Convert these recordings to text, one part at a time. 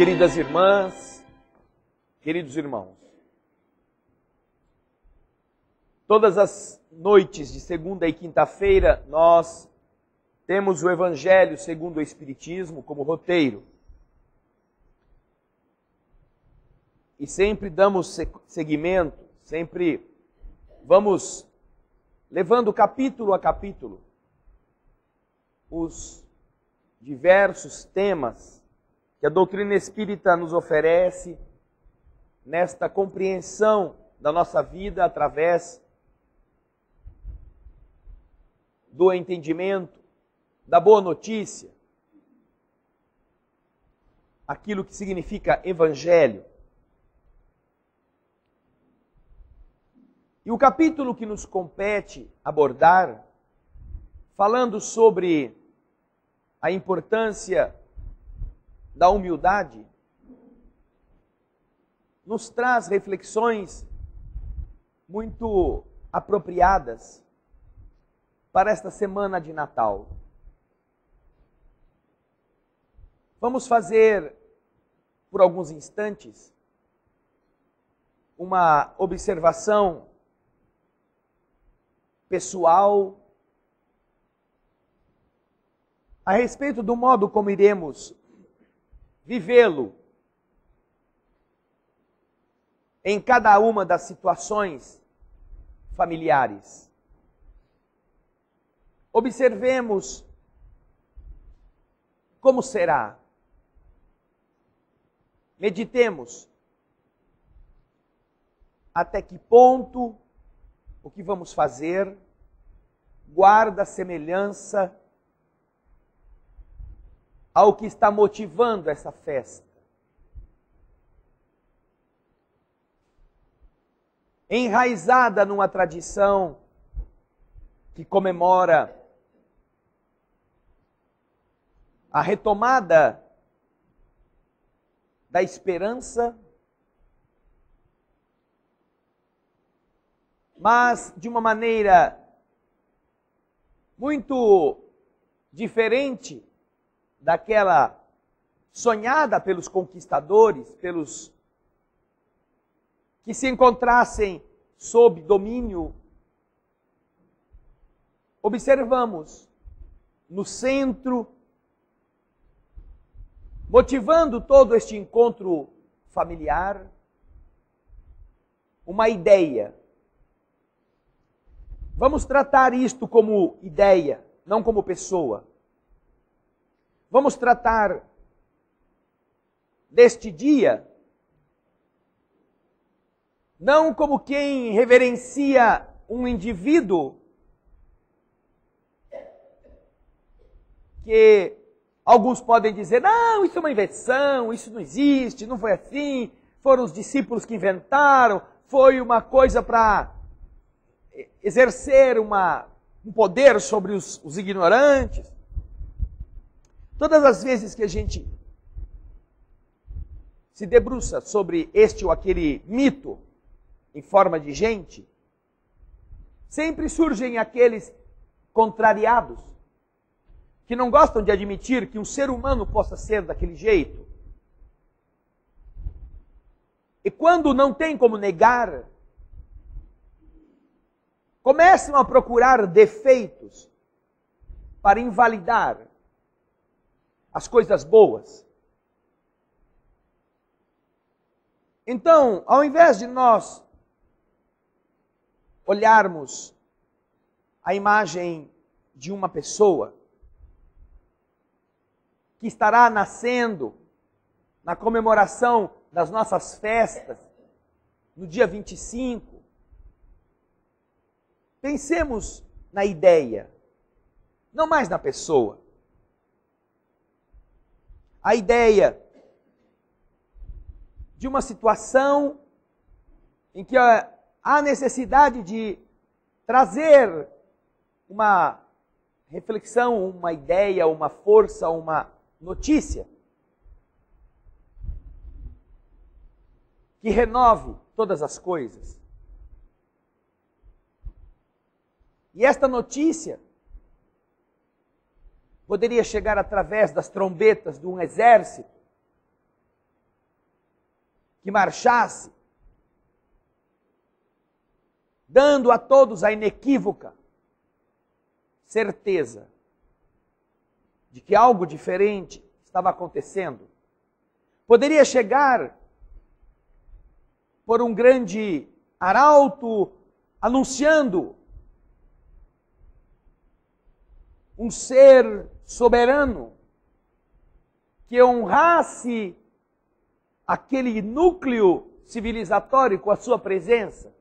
Queridas irmãs, queridos irmãos, todas as noites de segunda e quinta-feira nós temos o Evangelho segundo o Espiritismo como roteiro. E sempre damos seguimento, sempre vamos levando capítulo a capítulo os diversos temas que a doutrina espírita nos oferece nesta compreensão da nossa vida através do entendimento, da boa notícia, aquilo que significa evangelho. E o capítulo que nos compete abordar, falando sobre a importância da humildade, nos traz reflexões muito apropriadas para esta semana de Natal. Vamos fazer, por alguns instantes, uma observação pessoal a respeito do modo como iremos vivê-lo em cada uma das situações familiares. Observemos como será. Meditemos até que ponto o que vamos fazer guarda semelhança ao que está motivando essa festa. Enraizada numa tradição que comemora a retomada da esperança, mas de uma maneira muito diferente daquela sonhada pelos conquistadores, pelos que se encontrassem sob domínio. Observamos no centro, motivando todo este encontro familiar, uma ideia. Vamos tratar isto como ideia, não como pessoa. Vamos tratar deste dia não como quem reverencia um indivíduo que alguns podem dizer, não, isso é uma invenção, isso não existe, não foi assim, foram os discípulos que inventaram, foi uma coisa para exercer um poder sobre os ignorantes. Todas as vezes que a gente se debruça sobre este ou aquele mito em forma de gente, sempre surgem aqueles contrariados que não gostam de admitir que um ser humano possa ser daquele jeito. E quando não tem como negar, começam a procurar defeitos para invalidar as coisas boas. Então, ao invés de nós olharmos a imagem de uma pessoa que estará nascendo na comemoração das nossas festas, no dia 25, pensemos na ideia, não mais na pessoa. A ideia de uma situação em que há necessidade de trazer uma reflexão, uma ideia, uma força, uma notícia que renove todas as coisas. E esta notícia poderia chegar através das trombetas de um exército que marchasse, dando a todos a inequívoca certeza de que algo diferente estava acontecendo. Poderia chegar por um grande arauto anunciando um ser soberano que honrasse aquele núcleo civilizatório com a sua presença.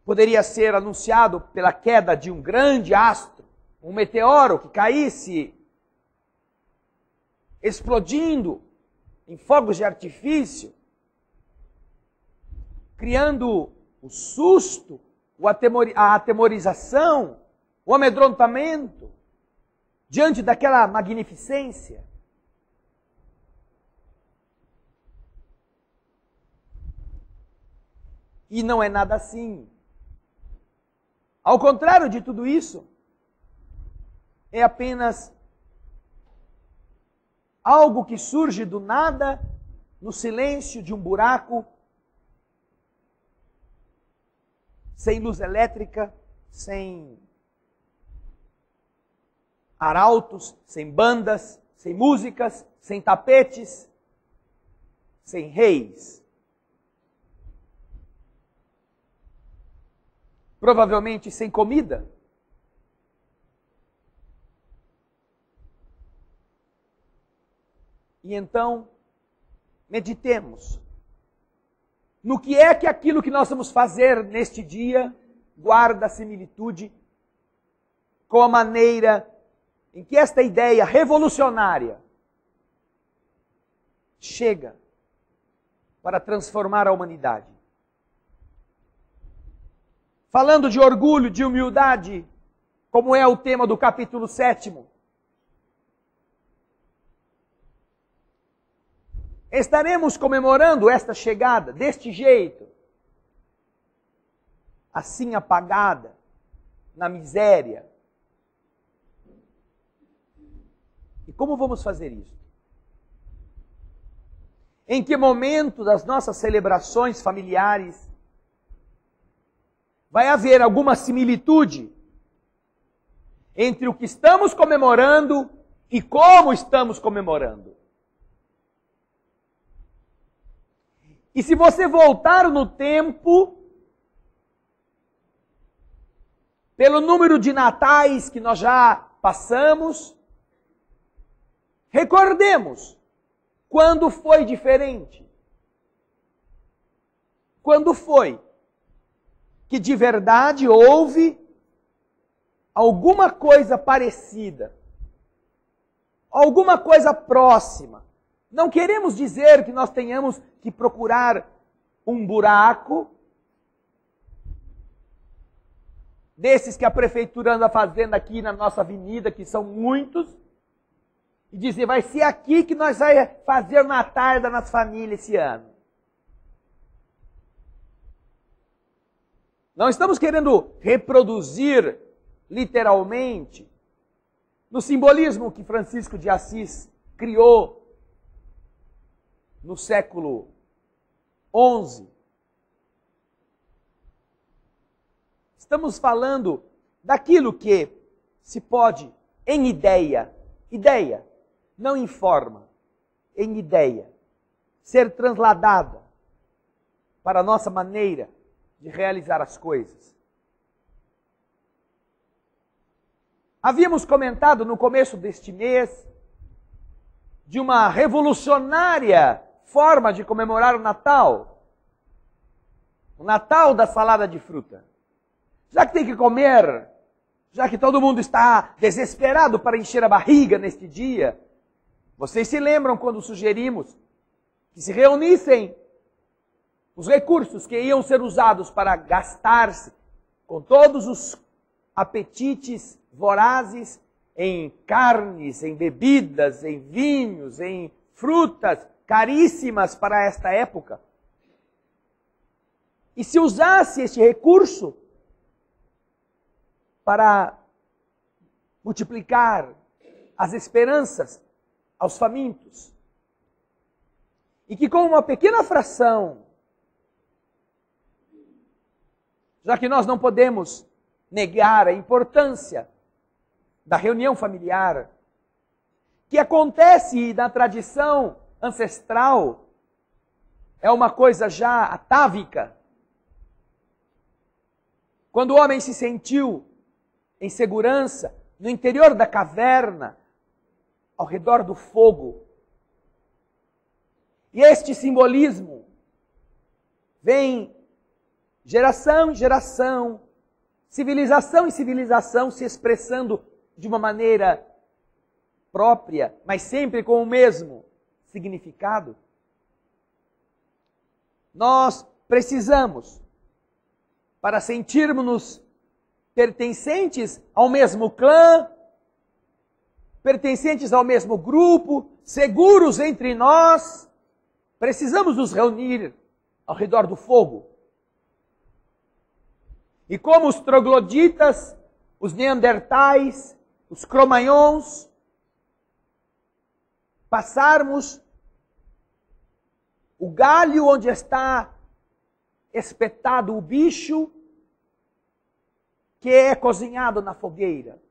Poderia ser anunciado pela queda de um grande astro, um meteoro que caísse, explodindo em fogos de artifício, criando o susto, a atemorização, o amedrontamento diante daquela magnificência. E não é nada assim. Ao contrário de tudo isso, é apenas algo que surge do nada, no silêncio de um buraco, sem luz elétrica, sem arautos, sem bandas, sem músicas, sem tapetes, sem reis. Provavelmente sem comida. E então, meditemos no que é que aquilo que nós vamos fazer neste dia guarda similitude com a maneira em que esta ideia revolucionária chega para transformar a humanidade. Falando de orgulho, de humildade, como é o tema do capítulo 7º, estaremos comemorando esta chegada deste jeito, assim apagada, na miséria. E como vamos fazer isso? Em que momento das nossas celebrações familiares vai haver alguma similitude entre o que estamos comemorando e como estamos comemorando? E se você voltar no tempo, pelo número de natais que nós já passamos, recordemos quando foi diferente. Quando foi que de verdade houve alguma coisa parecida, alguma coisa próxima. Não queremos dizer que nós tenhamos que procurar um buraco desses que a prefeitura anda fazendo aqui na nossa avenida, que são muitos, e dizer, vai ser aqui que nós vamos fazer o Natal da nossa família esse ano. Não estamos querendo reproduzir literalmente no simbolismo que Francisco de Assis criou no século XI. Estamos falando daquilo que se pode, em ideia, não em forma, em ideia, ser transladada para a nossa maneira de realizar as coisas. Havíamos comentado no começo deste mês de uma revolucionária forma de comemorar o Natal da salada de fruta. Já que tem que comer, já que todo mundo está desesperado para encher a barriga neste dia, vocês se lembram quando sugerimos que se reunissem os recursos que iam ser usados para gastar-se com todos os apetites vorazes em carnes, em bebidas, em vinhos, em frutas caríssimas para esta época. E se usasse este recurso para multiplicar as esperanças aos famintos, E que com uma pequena fração, já que nós não podemos negar a importância da reunião familiar, que acontece na tradição ancestral, é uma coisa já atávica. Quando o homem se sentiu em segurança no interior da caverna, ao redor do fogo, e este simbolismo vem geração em geração, civilização em civilização, se expressando de uma maneira própria, mas sempre com o mesmo significado. Nós precisamos, para sentirmos-nos pertencentes ao mesmo clã, pertencentes ao mesmo grupo, seguros entre nós, precisamos nos reunir ao redor do fogo. E como os trogloditas, os neandertais, os cromagnons, passarmos o galho onde está espetado o bicho que é cozinhado na fogueira.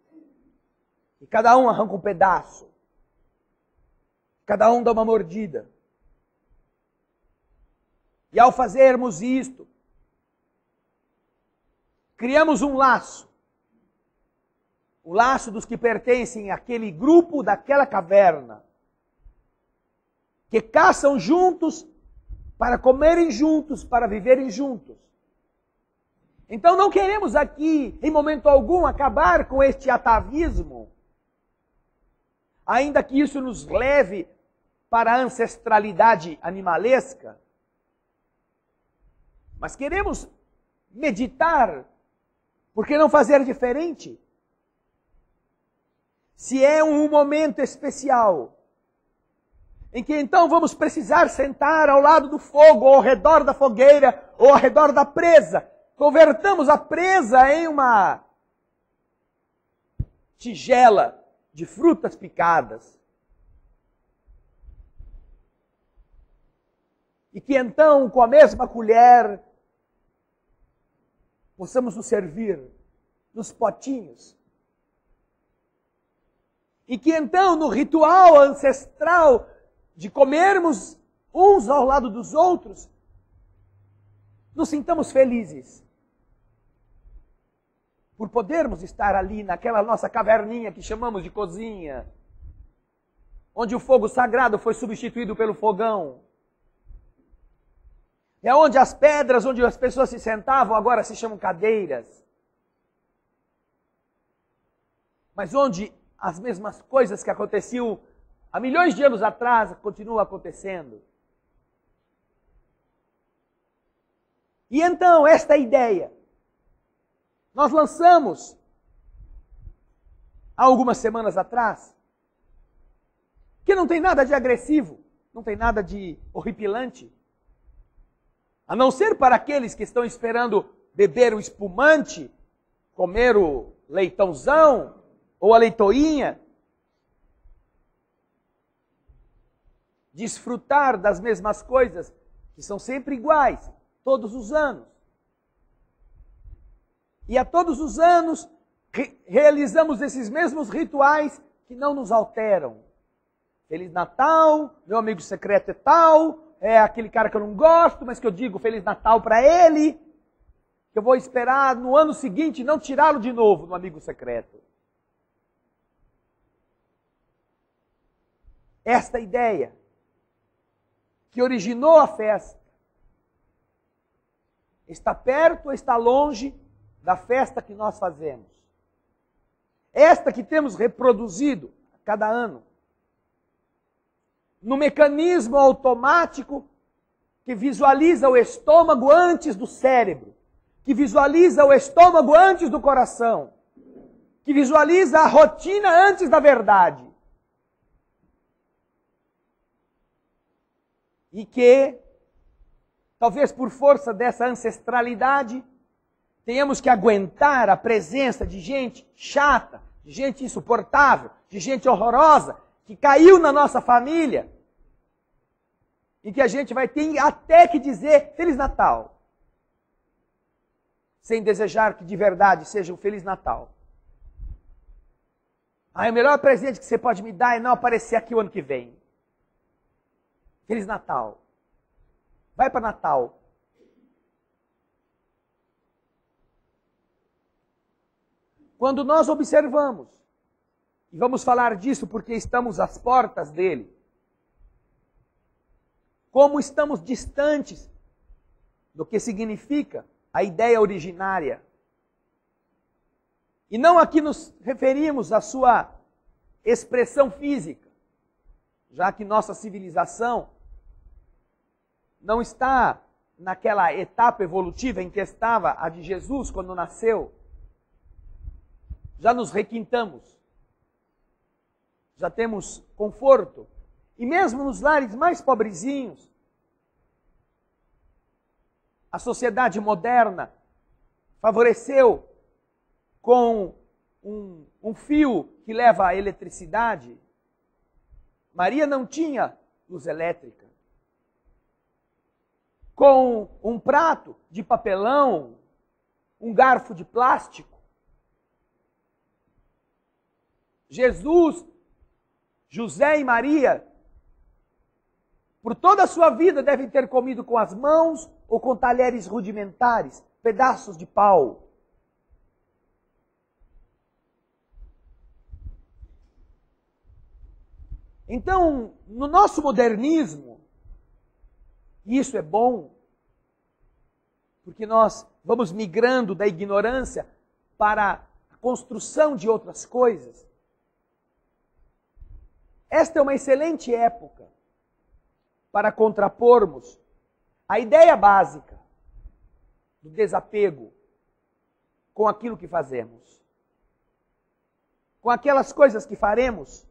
E cada um arranca um pedaço. Cada um dá uma mordida. E ao fazermos isto, criamos um laço. O laço dos que pertencem àquele grupo daquela caverna. Que caçam juntos para comerem juntos, para viverem juntos. Então não queremos aqui, em momento algum, acabar com este atavismo, ainda que isso nos leve para a ancestralidade animalesca. Mas queremos meditar, por que não fazer diferente? Se é um momento especial, em que então vamos precisar sentar ao lado do fogo, ou ao redor da fogueira, ou ao redor da presa. Convertamos a presa em uma tigela de frutas picadas. E que então, com a mesma colher, possamos nos servir nos potinhos. E que então, no ritual ancestral de comermos uns ao lado dos outros, nos sintamos felizes por podermos estar ali naquela nossa caverninha que chamamos de cozinha, onde o fogo sagrado foi substituído pelo fogão. É onde as pedras, onde as pessoas se sentavam, agora se chamam cadeiras. Mas onde as mesmas coisas que aconteciam há milhões de anos atrás continuam acontecendo. E então, esta ideia, nós lançamos há algumas semanas atrás, que não tem nada de agressivo, não tem nada de horripilante, a não ser para aqueles que estão esperando beber o espumante, comer o leitãozão ou a leitoinha, desfrutar das mesmas coisas, que são sempre iguais, todos os anos. E a todos os anos realizamos esses mesmos rituais que não nos alteram. Feliz Natal, meu amigo secreto é tal, é aquele cara que eu não gosto, mas que eu digo Feliz Natal para ele, que eu vou esperar no ano seguinte não tirá-lo de novo no amigo secreto. Esta ideia que originou a festa está perto ou está longe da festa que nós fazemos. Esta que temos reproduzido a cada ano, no mecanismo automático que visualiza o estômago antes do cérebro, que visualiza o estômago antes do coração, que visualiza a rotina antes da verdade. E que, talvez por força dessa ancestralidade, tenhamos que aguentar a presença de gente chata, de gente insuportável, de gente horrorosa, que caiu na nossa família. em que a gente vai ter até que dizer Feliz Natal, sem desejar que de verdade seja um Feliz Natal. O melhor presente que você pode me dar é não aparecer aqui o ano que vem. Feliz Natal. Vai para Natal. Quando nós observamos, e vamos falar disso porque estamos às portas dele, como estamos distantes do que significa a ideia originária. E não aqui nos referimos à sua expressão física, já que nossa civilização não está naquela etapa evolutiva em que estava a de Jesus quando nasceu. Já nos requintamos, já temos conforto, e mesmo nos lares mais pobrezinhos, a sociedade moderna favoreceu com um fio que leva à eletricidade. Maria não tinha luz elétrica. Com um prato de papelão, um garfo de plástico. Jesus, José e Maria, por toda a sua vida, devem ter comido com as mãos ou com talheres rudimentares, pedaços de pau. Então, no nosso modernismo, e isso é bom, porque nós vamos migrando da ignorância para a construção de outras coisas. Esta é uma excelente época para contrapormos a ideia básica do desapego com aquilo que fazemos, com aquelas coisas que faremos,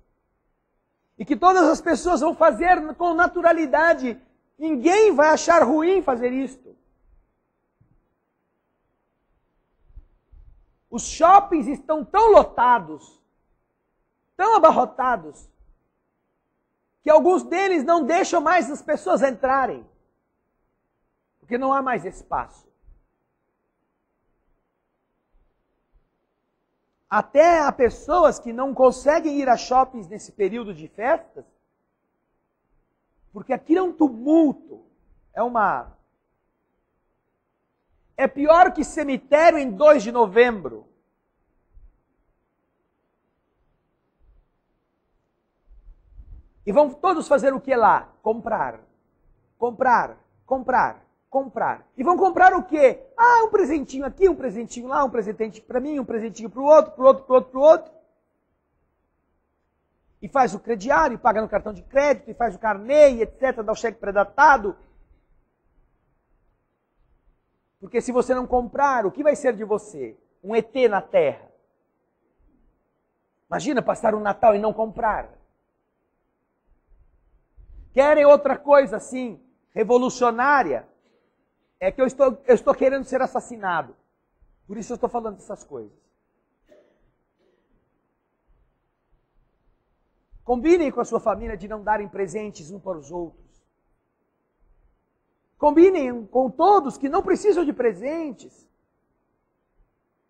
e que todas as pessoas vão fazer com naturalidade. Ninguém vai achar ruim fazer isto. Os shoppings estão tão lotados, tão abarrotados, que alguns deles não deixam mais as pessoas entrarem, porque não há mais espaço. Até há pessoas que não conseguem ir a shoppings nesse período de festas, porque aquilo é um tumulto, é pior que cemitério em 2 de novembro. E vão todos fazer o que lá? Comprar, comprar, comprar, comprar. E vão comprar o quê? Um presentinho aqui, um presentinho lá, um presentinho para mim, um presentinho para o outro, para o outro, para o outro, para o outro. E faz o crediário, paga no cartão de crédito, e faz o carnê, etc., dá o cheque pré-datado. Porque se você não comprar, o que vai ser de você? Um ET na Terra. Imagina passar um Natal e não comprar. Querem outra coisa assim, revolucionária? É que eu estou querendo ser assassinado. Por isso eu estou falando dessas coisas. Combinem com a sua família de não darem presentes uns para os outros. Combinem com todos que não precisam de presentes.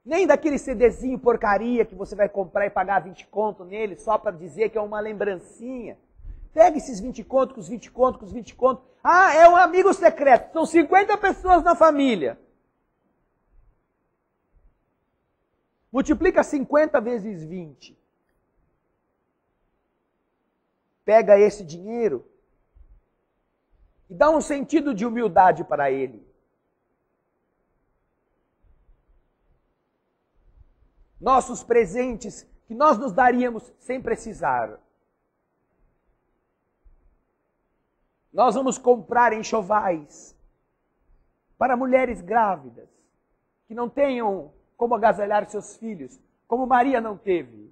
Nem daquele CDzinho porcaria que você vai comprar e pagar 20 conto nele só para dizer que é uma lembrancinha. Pega esses 20 conto, com os 20 conto, com os 20 conto. É um amigo secreto. São 50 pessoas na família. Multiplica 50 vezes 20. Pega esse dinheiro e dá um sentido de humildade para ele. Nossos presentes que nós nos daríamos sem precisar. Nós vamos comprar enxovais para mulheres grávidas, que não tenham como agasalhar seus filhos, como Maria não teve.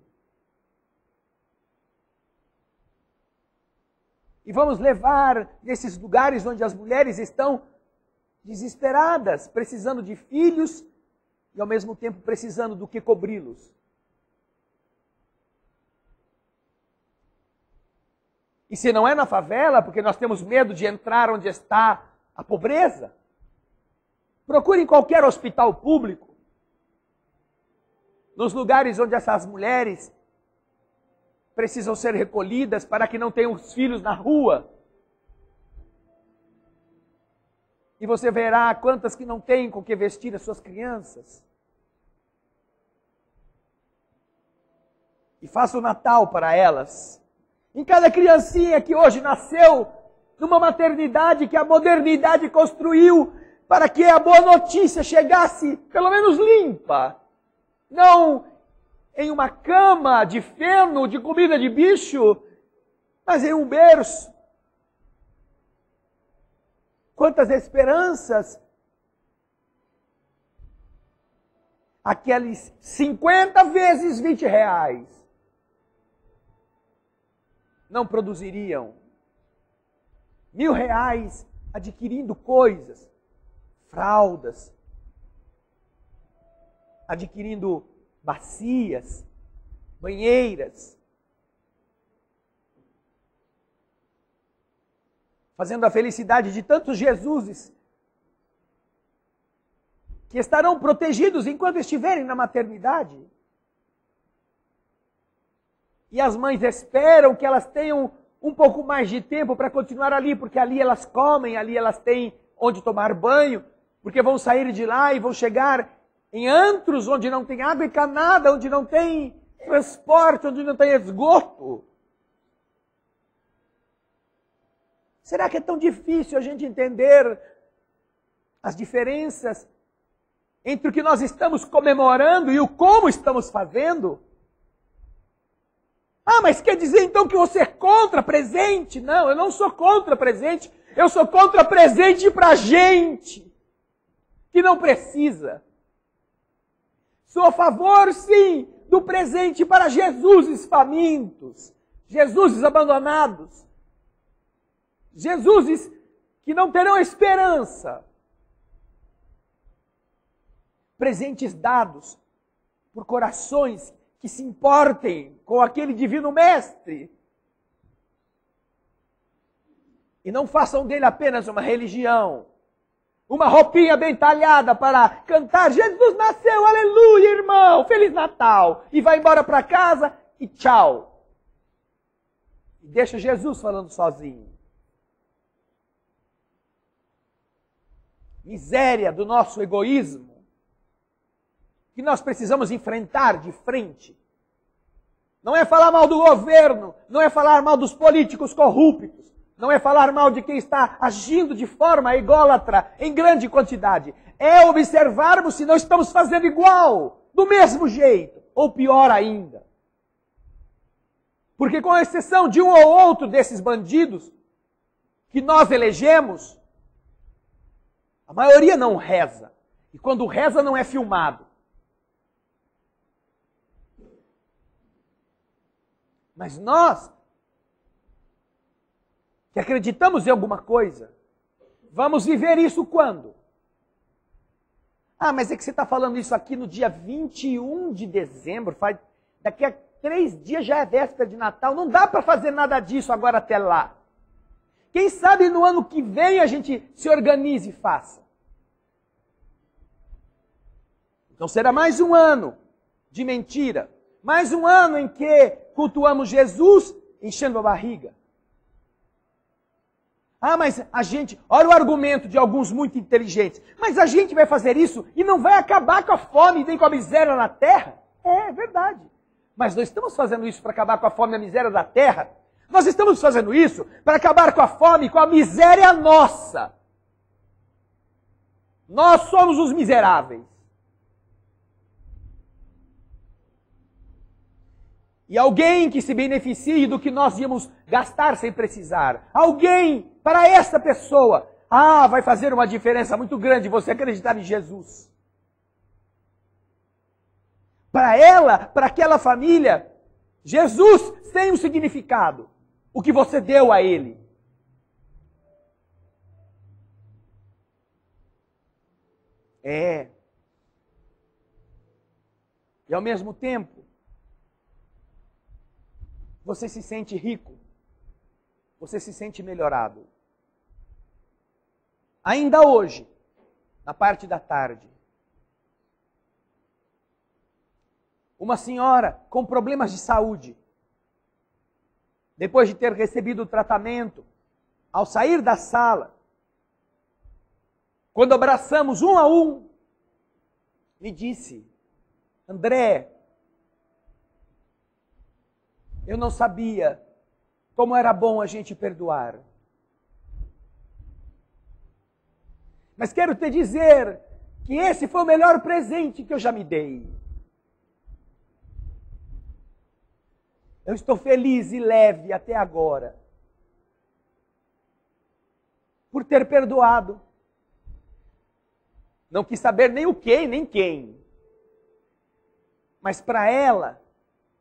E vamos levar nesses lugares onde as mulheres estão desesperadas, precisando de filhos e ao mesmo tempo precisando do que cobri-los. E se não é na favela, porque nós temos medo de entrar onde está a pobreza, procure em qualquer hospital público, nos lugares onde essas mulheres precisam ser recolhidas para que não tenham os filhos na rua. E você verá quantas que não têm com que vestir as suas crianças. E faça o Natal para elas. Em cada criancinha que hoje nasceu numa maternidade que a modernidade construiu para que a boa notícia chegasse pelo menos limpa. Não em uma cama de feno, de comida de bicho, mas em um berço. Quantas esperanças aqueles 50 vezes 20 reais não produziriam 1.000 reais adquirindo coisas, fraldas, adquirindo bacias, banheiras, fazendo a felicidade de tantos Jesuses que estarão protegidos enquanto estiverem na maternidade. E as mães esperam que elas tenham um pouco mais de tempo para continuar ali, porque ali elas comem, ali elas têm onde tomar banho, porque vão sair de lá e vão chegar em antros onde não tem água encanada, onde não tem transporte, onde não tem esgoto. Será que é tão difícil a gente entender as diferenças entre o que nós estamos comemorando e o como estamos fazendo? Ah, mas quer dizer então que você é contra presente? Não, eu não sou contra presente. Eu sou contra presente para gente que não precisa. Sou a favor, sim, do presente para Jesuses famintos, Jesuses abandonados, Jesuses que não terão esperança. Presentes dados por corações que se importem com aquele divino mestre. E não façam dele apenas uma religião, uma roupinha bem talhada para cantar Jesus nasceu, aleluia, irmão, Feliz Natal. E vai embora para casa e tchau. E deixa Jesus falando sozinho. Miséria do nosso egoísmo que nós precisamos enfrentar de frente. Não é falar mal do governo, não é falar mal dos políticos corruptos, não é falar mal de quem está agindo de forma ególatra em grande quantidade. É observarmos se não estamos fazendo igual, do mesmo jeito, ou pior ainda. Porque com exceção de um ou outro desses bandidos que nós elegemos, a maioria não reza. E quando reza não é filmado. Mas nós, que acreditamos em alguma coisa, vamos viver isso quando? Ah, mas é que você está falando isso aqui no dia 21 de dezembro, daqui a 3 dias já é véspera de Natal, não dá para fazer nada disso agora até lá. Quem sabe no ano que vem a gente se organize e faça. Então será mais um ano de mentira, mais um ano em que cultuamos Jesus enchendo a barriga. Ah, mas a gente, olha o argumento de alguns muito inteligentes, mas a gente vai fazer isso e não vai acabar com a fome nem com a miséria na terra? É verdade. Mas nós estamos fazendo isso para acabar com a fome e a miséria da terra? Nós estamos fazendo isso para acabar com a fome e com a miséria nossa. Nós somos os miseráveis. E alguém que se beneficie do que nós íamos gastar sem precisar. Alguém, para essa pessoa, vai fazer uma diferença muito grande você acreditar em Jesus. Para ela, para aquela família, Jesus tem um significado. O que você deu a ele. E ao mesmo tempo, você se sente rico. você se sente melhorado. Ainda hoje, na parte da tarde, uma senhora com problemas de saúde, depois de ter recebido o tratamento, ao sair da sala, quando abraçamos um a um, me disse: André, eu não sabia como era bom a gente perdoar. Mas quero te dizer que esse foi o melhor presente que eu já me dei. Eu estou feliz e leve até agora por ter perdoado. Não quis saber nem o que, nem quem. Mas para ela,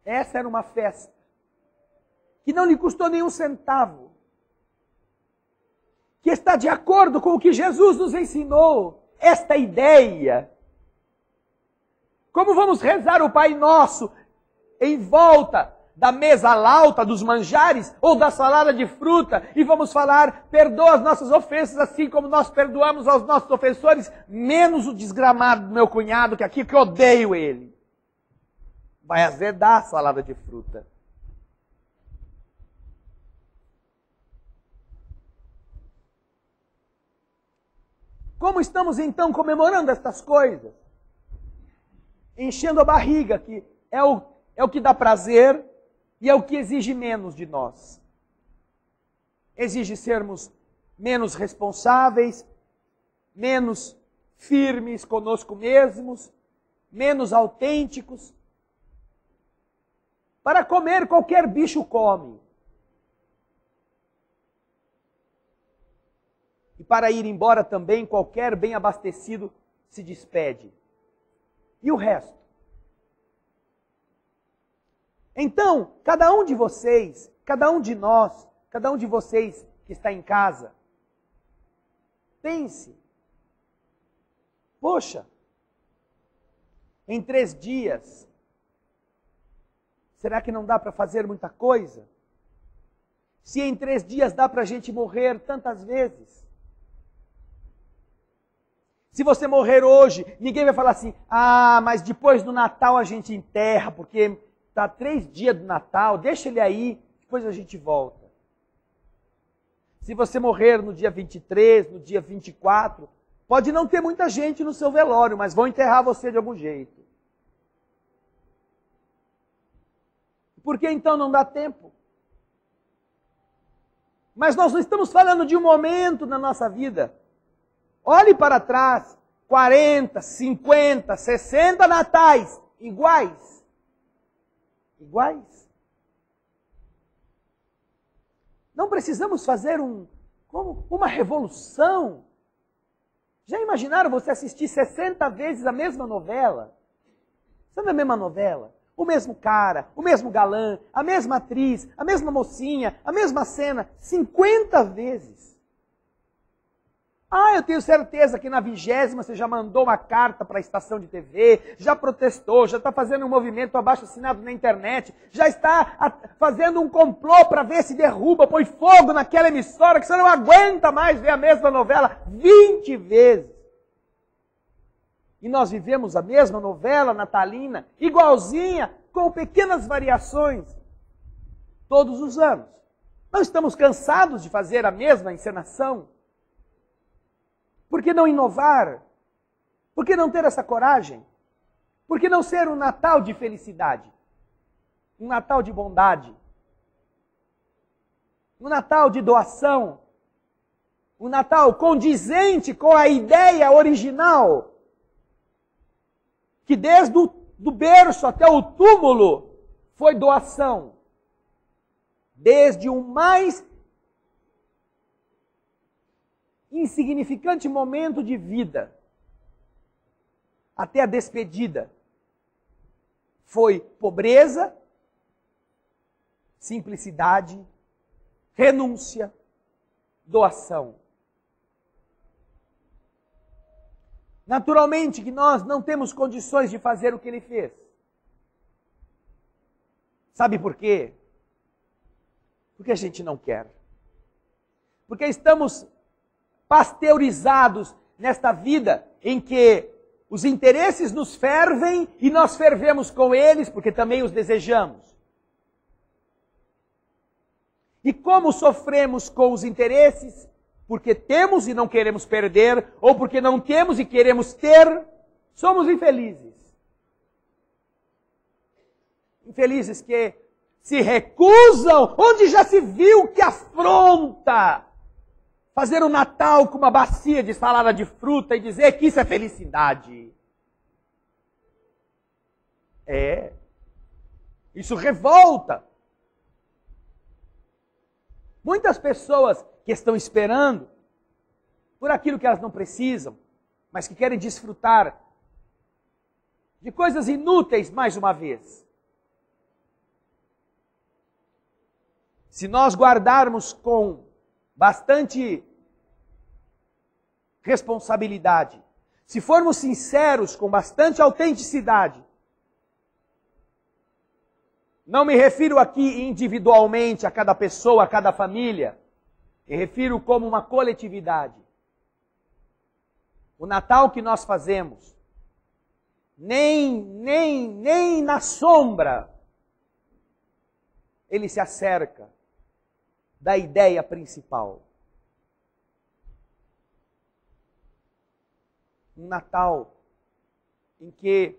essa era uma festa que não lhe custou nenhum centavo, que está de acordo com o que Jesus nos ensinou, esta ideia. Como vamos rezar o Pai Nosso em volta da mesa lauta dos manjares ou da salada de fruta e vamos falar: perdoa as nossas ofensas assim como nós perdoamos aos nossos ofensores, menos o desgramado do meu cunhado que aqui, que eu odeio ele. Vai azedar a salada de fruta. Como estamos então comemorando estas coisas? Enchendo a barriga, que é o que dá prazer e é o que exige menos de nós. Exige sermos menos responsáveis, menos firmes conosco mesmos, menos autênticos. Para comer, qualquer bicho come. E para ir embora também, qualquer bem abastecido se despede. E o resto? Então, cada um de vocês, cada um de nós, cada um de vocês que está em casa, pense: poxa, em 3 dias, será que não dá para fazer muita coisa? Se em 3 dias dá para a gente morrer tantas vezes? Se você morrer hoje, ninguém vai falar assim: ah, mas depois do Natal a gente enterra, porque está 3 dias do Natal, deixa ele aí, depois a gente volta. Se você morrer no dia 23, no dia 24, pode não ter muita gente no seu velório, mas vão enterrar você de algum jeito. Por que então não dá tempo? Mas nós não estamos falando de um momento na nossa vida. Olhe para trás, 40, 50, 60 natais iguais. Iguais. Não precisamos fazer uma revolução. Já imaginaram você assistir 60 vezes a mesma novela? Sabe a mesma novela? O mesmo cara, o mesmo galã, a mesma atriz, a mesma mocinha, a mesma cena, 50 vezes. Ah, eu tenho certeza que na 20ª você já mandou uma carta para a estação de TV, já protestou, já está fazendo um movimento abaixo-assinado na internet, já está fazendo um complô para ver se derruba, põe fogo naquela emissora, que você não aguenta mais ver a mesma novela 20 vezes. E nós vivemos a mesma novela natalina, igualzinha, com pequenas variações, todos os anos. Não estamos cansados de fazer a mesma encenação? Por que não inovar? Por que não ter essa coragem? Por que não ser um Natal de felicidade? Um Natal de bondade? Um Natal de doação? Um Natal condizente com a ideia original? Que desde do berço até o túmulo foi doação. Desde o mais insignificante momento de vida até a despedida foi pobreza, simplicidade, renúncia, doação. Naturalmente que nós não temos condições de fazer o que ele fez. Sabe por quê? Porque a gente não quer. porque estamos pasteurizados nesta vida em que os interesses nos fervem e nós fervemos com eles, porque também os desejamos. E como sofremos com os interesses? Porque temos e não queremos perder, ou porque não temos e queremos ter, somos infelizes. Infelizes que se recusam, onde já se viu que afronta fazer o Natal com uma bacia de salada de fruta e dizer que isso é felicidade. Isso revolta. Muitas pessoas que estão esperando por aquilo que elas não precisam, mas que querem desfrutar de coisas inúteis mais uma vez. Se nós guardarmos com bastante responsabilidade, se formos sinceros com bastante autenticidade, não me refiro aqui individualmente a cada pessoa, a cada família, me refiro como uma coletividade. O Natal que nós fazemos, nem na sombra, ele se acerca da ideia principal. Um Natal em que,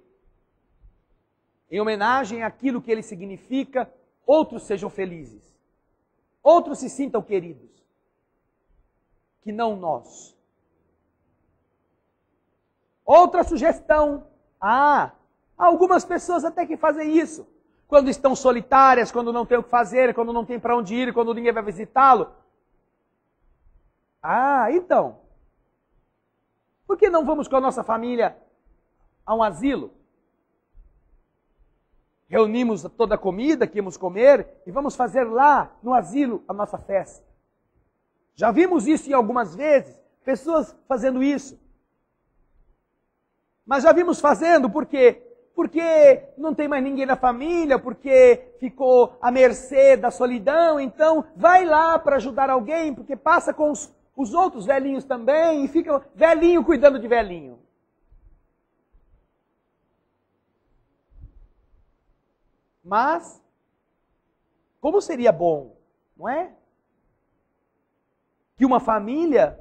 em homenagem àquilo que ele significa, outros sejam felizes, outros se sintam queridos, que não nós. Outra sugestão, há algumas pessoas até que fazem isso, quando estão solitárias, quando não tem o que fazer, quando não tem para onde ir, quando ninguém vai visitá-lo. Então, por que não vamos com a nossa família a um asilo? Reunimos toda a comida que íamos comer e vamos fazer lá no asilo a nossa festa. Já vimos isso em algumas vezes, pessoas fazendo isso. Mas já vimos fazendo por quê? Porque não tem mais ninguém na família, porque ficou à mercê da solidão, então vai lá para ajudar alguém, porque passa com os outros velhinhos também, e fica velhinho cuidando de velhinho. Mas, como seria bom, não é? Que uma família,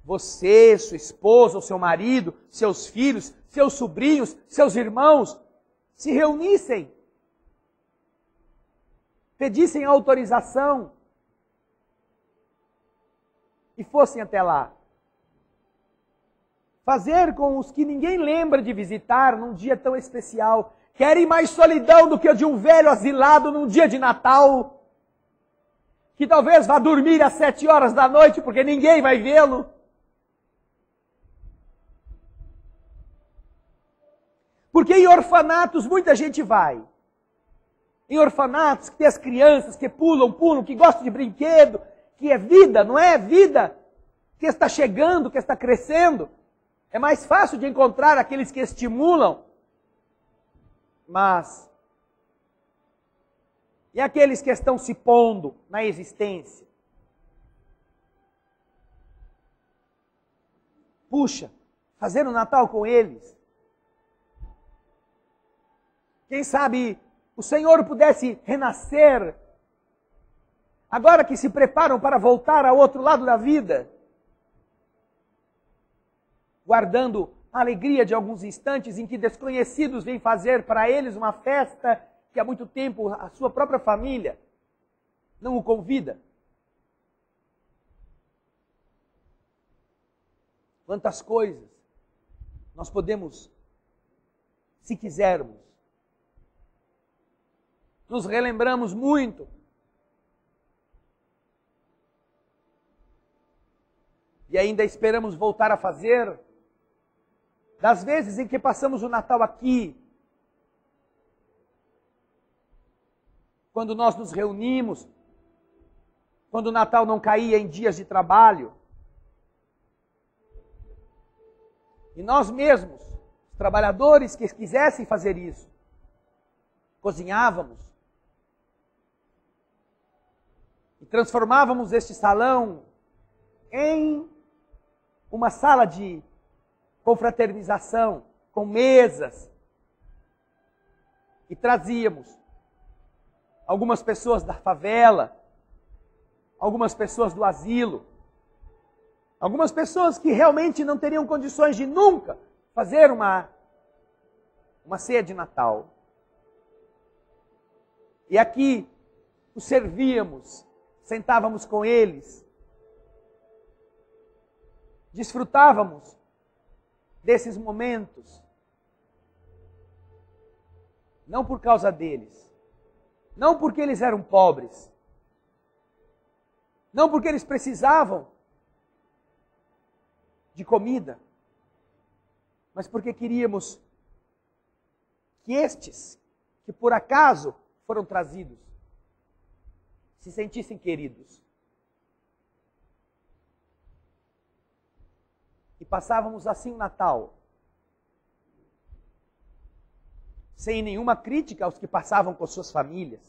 você, sua esposa, ou seu marido, seus filhos, seus sobrinhos, seus irmãos, se reunissem, pedissem autorização e fossem até lá. Fazer com os que ninguém lembra de visitar num dia tão especial. Querem mais solidão do que a de um velho asilado num dia de Natal, que talvez vá dormir às 7 horas da noite porque ninguém vai vê-lo. Porque em orfanatos muita gente vai. Em orfanatos que tem as crianças que pulam, que gostam de brinquedo, que é vida, não é? Vida que está chegando, que está crescendo. É mais fácil de encontrar aqueles que estimulam. Mas, e aqueles que estão se pondo na existência? Puxa, fazer um Natal com eles. Quem sabe o Senhor pudesse renascer, agora que se preparam para voltar ao outro lado da vida, guardando a alegria de alguns instantes em que desconhecidos vêm fazer para eles uma festa que há muito tempo a sua própria família não o convida. Quantas coisas nós podemos, se quisermos, nos relembramos muito. E ainda esperamos voltar a fazer. Das vezes em que passamos o Natal aqui, quando nós nos reunimos, quando o Natal não caía em dias de trabalho, e nós mesmos, os trabalhadores que quisessem fazer isso, cozinhávamos e transformávamos este salão em uma sala de confraternização, com mesas, e trazíamos algumas pessoas da favela, algumas pessoas do asilo, algumas pessoas que realmente não teriam condições de nunca fazer uma ceia de Natal. E aqui os servíamos, sentávamos com eles, desfrutávamos desses momentos, não por causa deles, não porque eles eram pobres, não porque eles precisavam de comida, mas porque queríamos que estes, que por acaso foram trazidos, se sentissem queridos. E passávamos assim o Natal, sem nenhuma crítica aos que passavam com suas famílias.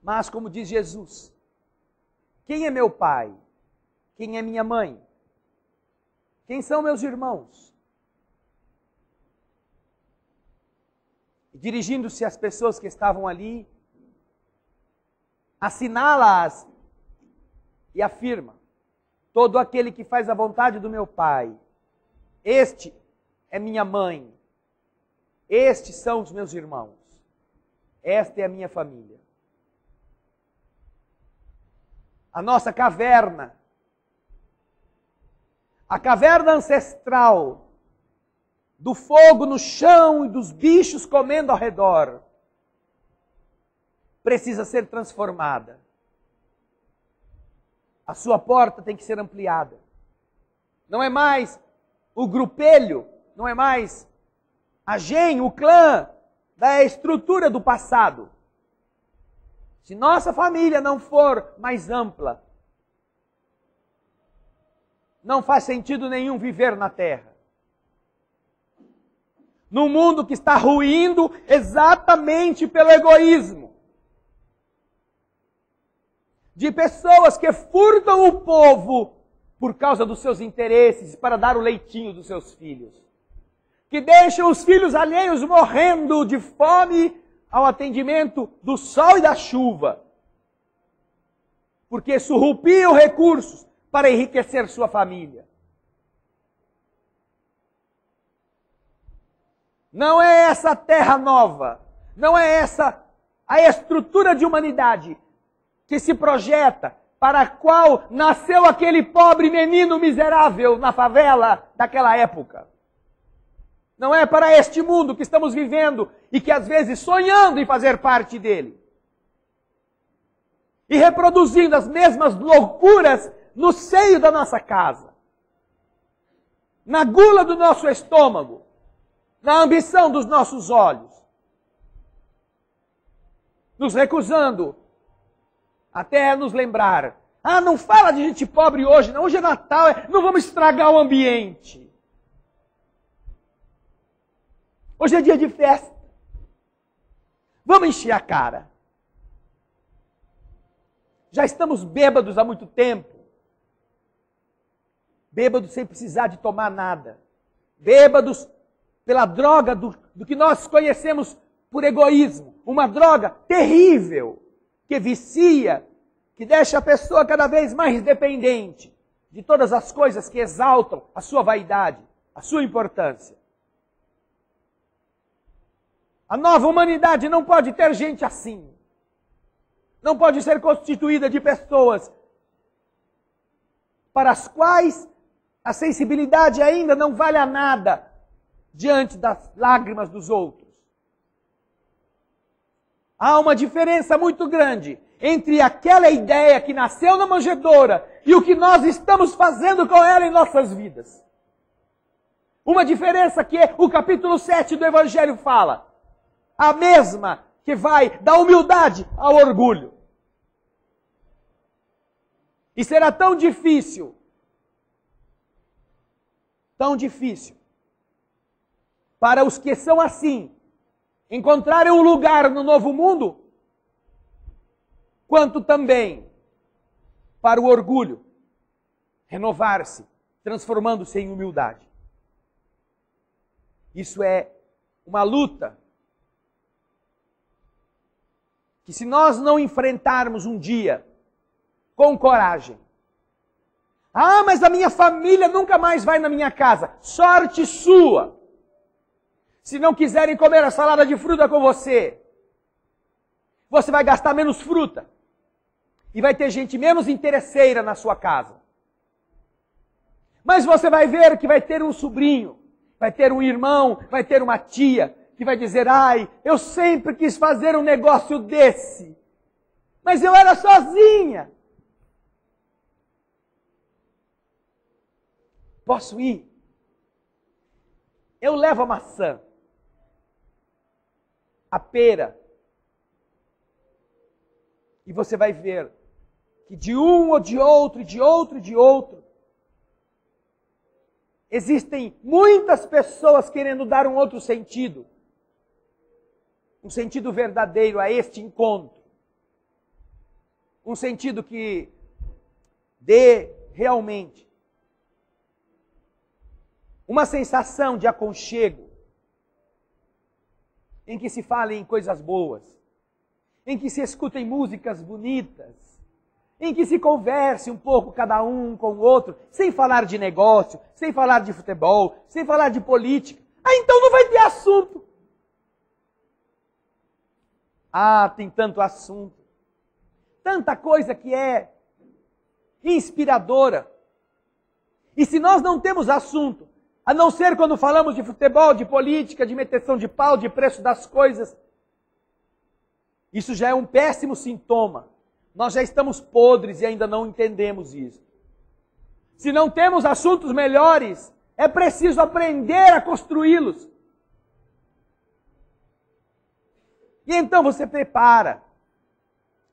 Mas, como diz Jesus, quem é meu pai? Quem é minha mãe? Quem são meus irmãos? E dirigindo-se às pessoas que estavam ali, assinala-as e afirma: todo aquele que faz a vontade do meu Pai, este é minha mãe, estes são os meus irmãos, esta é a minha família. A nossa caverna, a caverna ancestral, do fogo no chão e dos bichos comendo ao redor, precisa ser transformada. A sua porta tem que ser ampliada. Não é mais o grupelho, não é mais a gen, o clã da estrutura do passado. Se nossa família não for mais ampla, não faz sentido nenhum viver na Terra. Num mundo que está ruindo exatamente pelo egoísmo. De pessoas que furtam o povo por causa dos seus interesses para dar o leitinho dos seus filhos. Que deixam os filhos alheios morrendo de fome ao atendimento do sol e da chuva. Porque surrupiam recursos para enriquecer sua família. Não é essa terra nova, não é essa a estrutura de humanidade que se projeta, para a qual nasceu aquele pobre menino miserável na favela daquela época. Não é para este mundo que estamos vivendo e que às vezes sonhando em fazer parte dele. E reproduzindo as mesmas loucuras no seio da nossa casa. Na gula do nosso estômago. Na ambição dos nossos olhos. Nos recusando até nos lembrar. Ah, não fala de gente pobre hoje, não. Hoje é Natal, não vamos estragar o ambiente. Hoje é dia de festa. Vamos encher a cara. Já estamos bêbados há muito tempo. Bêbados sem precisar de tomar nada. Bêbados pela droga do que nós conhecemos por egoísmo. Uma droga terrível, que vicia, que deixa a pessoa cada vez mais dependente de todas as coisas que exaltam a sua vaidade, a sua importância. A nova humanidade não pode ter gente assim. Não pode ser constituída de pessoas para as quais a sensibilidade ainda não vale a nada diante das lágrimas dos outros. Há uma diferença muito grande entre aquela ideia que nasceu na manjedoura e o que nós estamos fazendo com ela em nossas vidas. Uma diferença que o capítulo 7 do Evangelho fala. A mesma que vai da humildade ao orgulho. E será tão difícil, para os que são assim, encontrarem um lugar no novo mundo, quanto também para o orgulho renovar-se, transformando-se em humildade. Isso é uma luta que, se nós não enfrentarmos um dia com coragem, mas a minha família nunca mais vai na minha casa. Sorte sua! Se não quiserem comer a salada de fruta com você, você vai gastar menos fruta. E vai ter gente menos interesseira na sua casa. Mas você vai ver que vai ter um sobrinho, vai ter um irmão, vai ter uma tia, que vai dizer, eu sempre quis fazer um negócio desse, mas eu era sozinha. Posso ir? Eu levo a maçã, a pera, e você vai ver que de um ou de outro, de outro, de outro, existem muitas pessoas querendo dar um outro sentido. Um sentido verdadeiro a este encontro. Um sentido que dê realmente uma sensação de aconchego, em que se falem coisas boas, em que se escutem músicas bonitas, em que se converse um pouco cada um com o outro, sem falar de negócio, sem falar de futebol, sem falar de política. Então não vai ter assunto. Tem tanto assunto, tanta coisa que é inspiradora. E se nós não temos assunto, a não ser quando falamos de futebol, de política, de meteção de pau, de preço das coisas, isso já é um péssimo sintoma. Nós já estamos podres e ainda não entendemos isso. Se não temos assuntos melhores, é preciso aprender a construí-los. E então você prepara.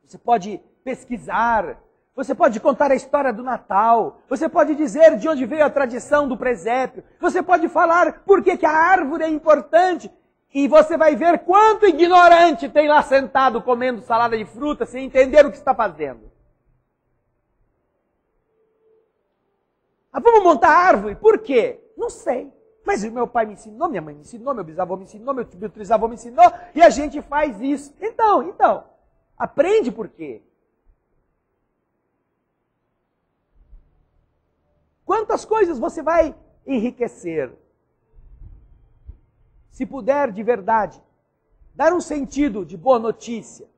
Você pode pesquisar. Você pode contar a história do Natal. Você pode dizer de onde veio a tradição do presépio. Você pode falar por que a árvore é importante. E você vai ver quanto ignorante tem lá sentado comendo salada de fruta sem entender o que está fazendo. Vamos montar árvore? Por quê? Não sei. Mas o meu pai me ensinou, minha mãe me ensinou, meu bisavô me ensinou, meu trisavô me ensinou, e a gente faz isso. Então, aprende por quê. Quantas coisas você vai enriquecer? Se puder de verdade dar um sentido de boa notícia,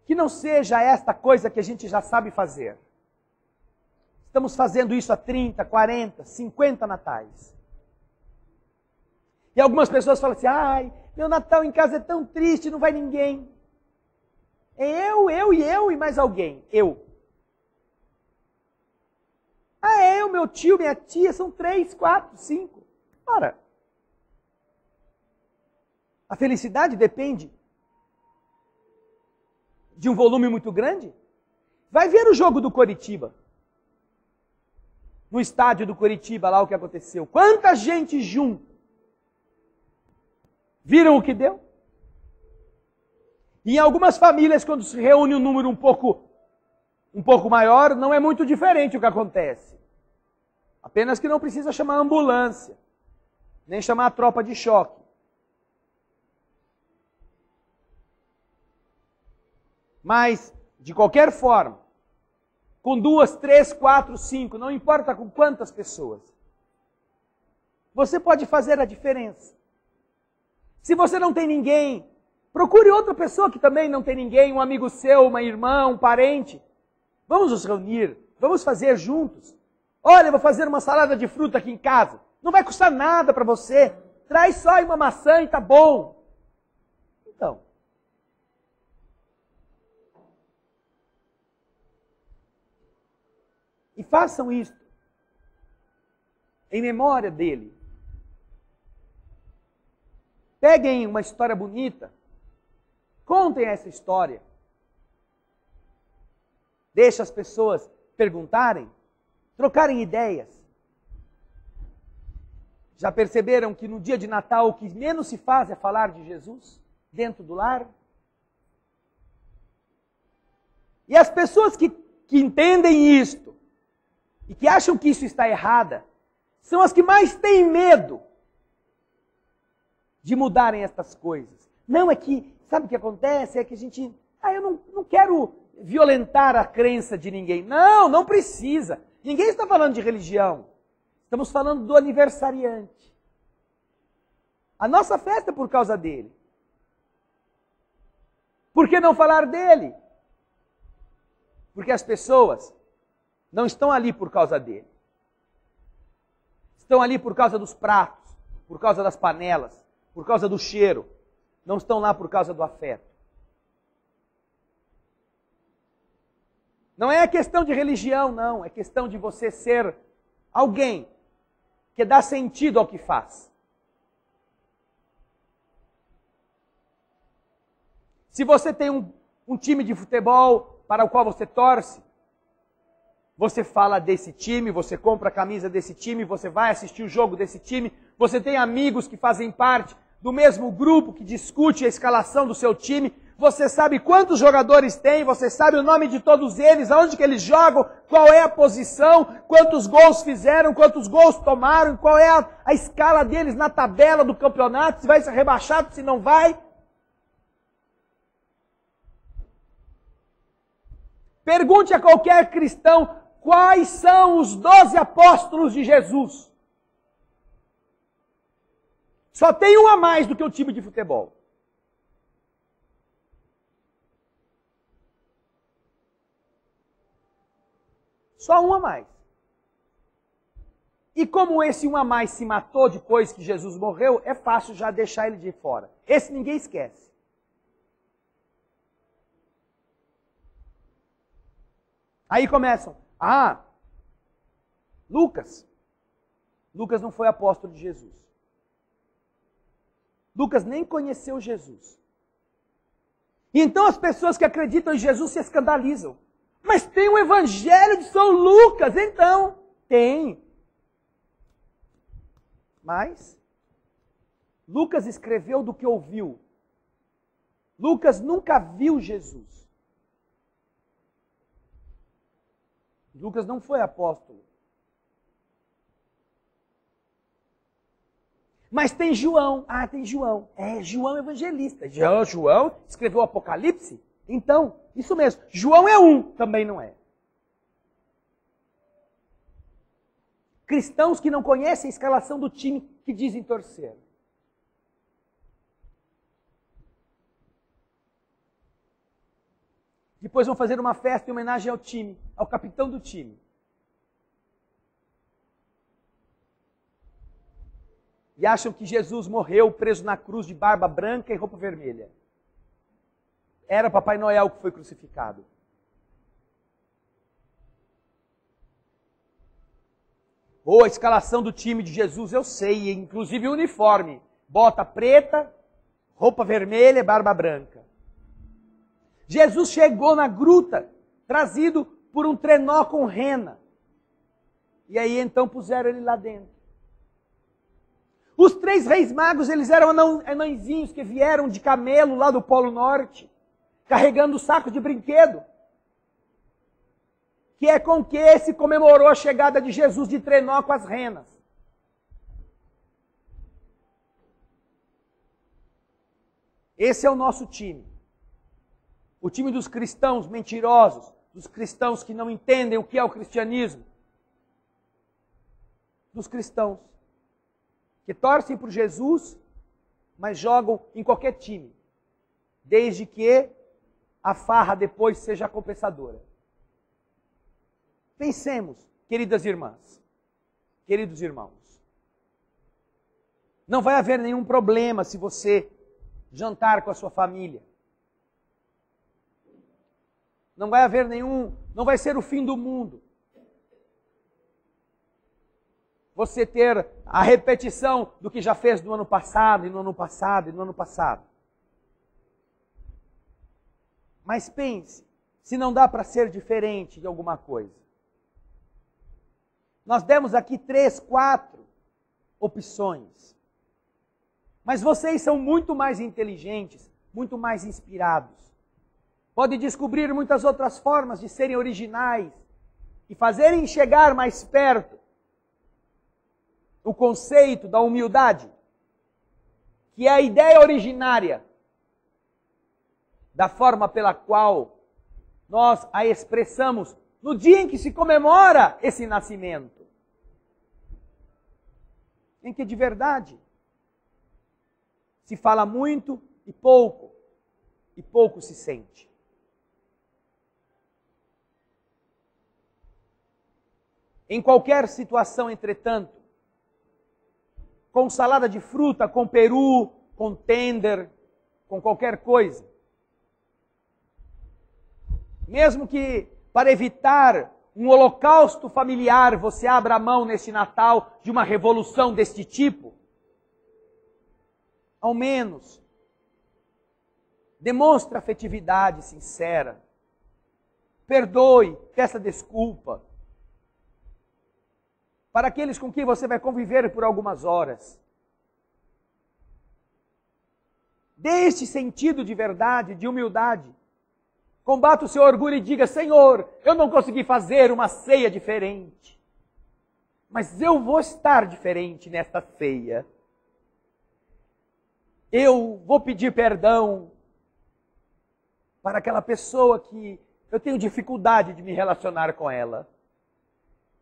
que não seja esta coisa que a gente já sabe fazer. Estamos fazendo isso há 30, 40, 50 natais. E algumas pessoas falam assim, meu Natal em casa é tão triste, não vai ninguém. É eu e mais alguém. Eu. Eu, meu tio, minha tia, são 3, 4, 5. Ora, a felicidade depende de um volume muito grande. Vai ver o jogo do Coritiba. No estádio do Coritiba, lá o que aconteceu. Quanta gente junto. Viram o que deu? E em algumas famílias, quando se reúne um número um pouco maior, não é muito diferente o que acontece. Apenas que não precisa chamar a ambulância, nem chamar a tropa de choque. Mas, de qualquer forma, com 2, 3, 4, 5, não importa com quantas pessoas, você pode fazer a diferença. Se você não tem ninguém, procure outra pessoa que também não tem ninguém, um amigo seu, uma irmã, um parente. Vamos nos reunir, vamos fazer juntos. Olha, eu vou fazer uma salada de fruta aqui em casa. Não vai custar nada para você. Traz só uma maçã e tá bom. Então. E façam isto em memória dele. Peguem uma história bonita. Contem essa história. Deixe as pessoas perguntarem, trocarem ideias. Já perceberam que no dia de Natal o que menos se faz é falar de Jesus dentro do lar? E as pessoas que entendem isto e que acham que isso está errada, são as que mais têm medo de mudarem estas coisas. Não é que, sabe o que acontece? É que a gente, eu não quero violentar a crença de ninguém. Não, não precisa. Ninguém está falando de religião. Estamos falando do aniversariante. A nossa festa é por causa dele. Por que não falar dele? Porque as pessoas não estão ali por causa dele. Estão ali por causa dos pratos, por causa das panelas, por causa do cheiro. Não estão lá por causa do afeto. Não é questão de religião, não. É questão de você ser alguém que dá sentido ao que faz. Se você tem um time de futebol para o qual você torce, você fala desse time, você compra a camisa desse time, você vai assistir o jogo desse time, você tem amigos que fazem parte do mesmo grupo que discute a escalação do seu time, você sabe quantos jogadores tem, você sabe o nome de todos eles, aonde que eles jogam, qual é a posição, quantos gols fizeram, quantos gols tomaram, qual é a escala deles na tabela do campeonato, se vai ser rebaixado, se não vai. Pergunte a qualquer cristão quais são os 12 apóstolos de Jesus. Só tem um a mais do que o time de futebol. Só um a mais. E como esse um a mais se matou depois que Jesus morreu, é fácil já deixar ele de fora. Esse ninguém esquece. Aí começam. Lucas. Lucas não foi apóstolo de Jesus. Lucas nem conheceu Jesus. E então as pessoas que acreditam em Jesus se escandalizam. Mas tem o Evangelho de São Lucas, então. Tem. Mas Lucas escreveu do que ouviu. Lucas nunca viu Jesus. Lucas não foi apóstolo. Mas tem João. Tem João. João evangelista. João escreveu o Apocalipse? Então, isso mesmo. João é um, também não é. Cristãos que não conhecem a escalação do time que dizem torcer. Depois vão fazer uma festa em homenagem ao time, ao capitão do time. E acham que Jesus morreu preso na cruz de barba branca e roupa vermelha. Era Papai Noel que foi crucificado. Ou a escalação do time de Jesus, eu sei, inclusive o uniforme. Bota preta, roupa vermelha e barba branca. Jesus chegou na gruta, trazido por um trenó com rena. E aí então puseram ele lá dentro. Os 3 reis magos, eles eram anõezinhos que vieram de camelo lá do Polo Norte, carregando saco de brinquedo. Que é com que se comemorou a chegada de Jesus de trenó com as renas. Esse é o nosso time. O time dos cristãos mentirosos, dos cristãos que não entendem o que é o cristianismo. Dos cristãos que torcem por Jesus, mas jogam em qualquer time, desde que a farra depois seja compensadora. Pensemos, queridas irmãs, queridos irmãos, não vai haver nenhum problema se você jantar com a sua família. Não vai haver não vai ser o fim do mundo. Você ter a repetição do que já fez no ano passado, e no ano passado, e no ano passado. Mas pense, se não dá para ser diferente de alguma coisa. Nós demos aqui 3, 4 opções. Mas vocês são muito mais inteligentes, muito mais inspirados. Podem descobrir muitas outras formas de serem originais e fazerem chegar mais perto o conceito da humildade, que é a ideia originária da forma pela qual nós a expressamos no dia em que se comemora esse nascimento. Em que de verdade se fala muito e pouco se sente. Em qualquer situação, entretanto, com salada de fruta, com peru, com tender, com qualquer coisa, mesmo que para evitar um holocausto familiar, você abra a mão neste Natal de uma revolução deste tipo, ao menos demonstre afetividade sincera, perdoe, peça desculpa para aqueles com quem você vai conviver por algumas horas. Dê este sentido de verdade, de humildade. Combata o seu orgulho e diga: Senhor, eu não consegui fazer uma ceia diferente, mas eu vou estar diferente nesta ceia. Eu vou pedir perdão para aquela pessoa que eu tenho dificuldade de me relacionar com ela,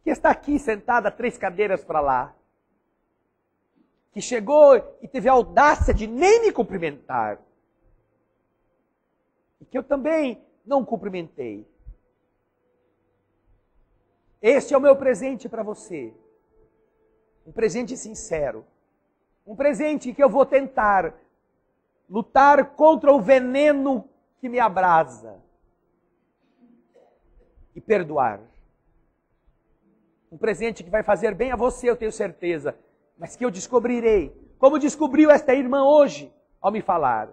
que está aqui sentada 3 cadeiras para lá, que chegou e teve a audácia de nem me cumprimentar, e que eu também não cumprimentei. Este é o meu presente para você, um presente sincero, um presente que eu vou tentar lutar contra o veneno que me abrasa e perdoar. Um presente que vai fazer bem a você, eu tenho certeza, mas que eu descobrirei, como descobriu esta irmã hoje, ao me falar,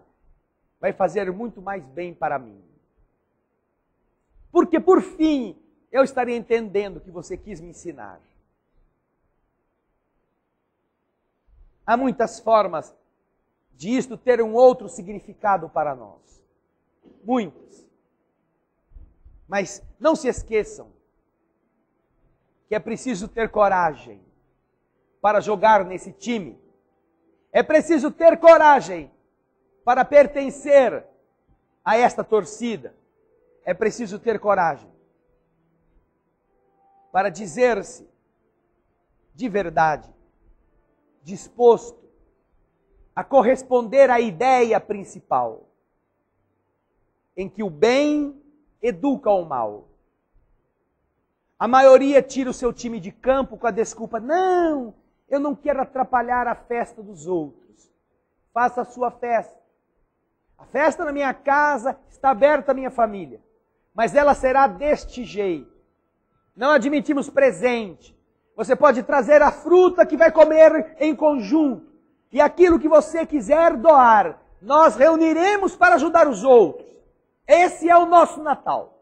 vai fazer muito mais bem para mim. Porque, por fim, eu estarei entendendo o que você quis me ensinar. Há muitas formas de isto ter um outro significado para nós. Muitas. Mas não se esqueçam que é preciso ter coragem para jogar nesse time. É preciso ter coragem para pertencer a esta torcida. É preciso ter coragem para dizer-se de verdade disposto a corresponder à ideia principal, em que o bem educa o mal. A maioria tira o seu time de campo com a desculpa: não, eu não quero atrapalhar a festa dos outros. Faça a sua festa. A festa na minha casa está aberta à minha família, mas ela será deste jeito. Não admitimos presente. Você pode trazer a fruta que vai comer em conjunto, e aquilo que você quiser doar, nós reuniremos para ajudar os outros. Esse é o nosso Natal.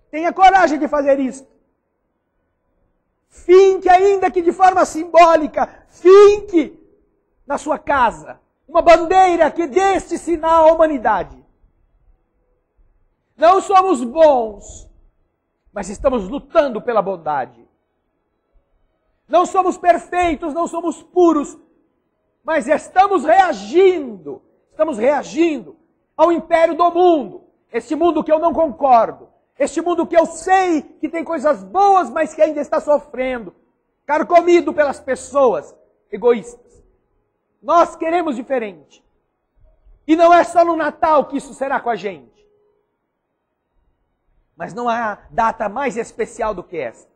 Tenha coragem de fazer isso. Finque, ainda que de forma simbólica, finque na sua casa uma bandeira que dê este sinal à humanidade. Não somos bons, mas estamos lutando pela bondade. Não somos perfeitos, não somos puros, mas estamos reagindo ao império do mundo. Este mundo que eu não concordo. Este mundo que eu sei que tem coisas boas, mas que ainda está sofrendo, carcomido pelas pessoas egoístas. Nós queremos diferente. E não é só no Natal que isso será com a gente. Mas não há data mais especial do que esta,